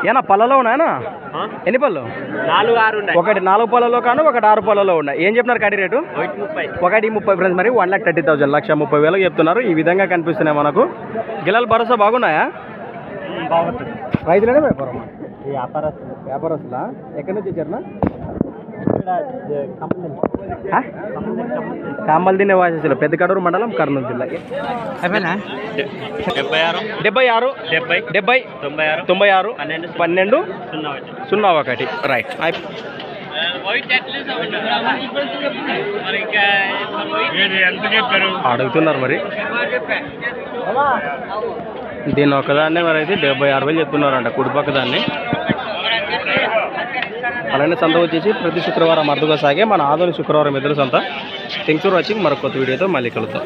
ఏనా పళ్ళలో ఉన్నాయనా? ఎన్ని పళ్ళు? 4 ఒకటి 4 పళ్ళలో కాను, ఒకటి 6 పళ్ళలో ఉన్నాయి. ఏం చెప్తున్నారు కడి రేటు? 1,30,000 ఫ్రెండ్స్. మరి 1,30,000 1,30,000 చెప్తున్నారు. ఈ విధంగా కనిపిస్తున్నాయి మనకు. గిలాలు భరోసా బాగున్నాయా? రైతులనే వ్యాపారం? వ్యాపారస్తులా? ఎక్కడి నుంచి వచ్చారనా? కామల్ దినే వాసేసిలో పెద్ద కడూరు మండలం, కర్నూలు జిల్లా. 76 70 96 12 01. రైట్. అడుగుతున్నారు మరి. దీన్ని ఒకదాన్నే మరి అయితే 76,000 చెప్తున్నారంట కుడిపక్క దాన్ని. అలానే సంత వచ్చేసి ప్రతి శుక్రవారం అరుదుగా సాగే మన ఆదోని శుక్రవారం ఎదురు సంత. Thanks for watching. మరొక కొత్త వీడియోతో మళ్ళీ కలుద్దాం.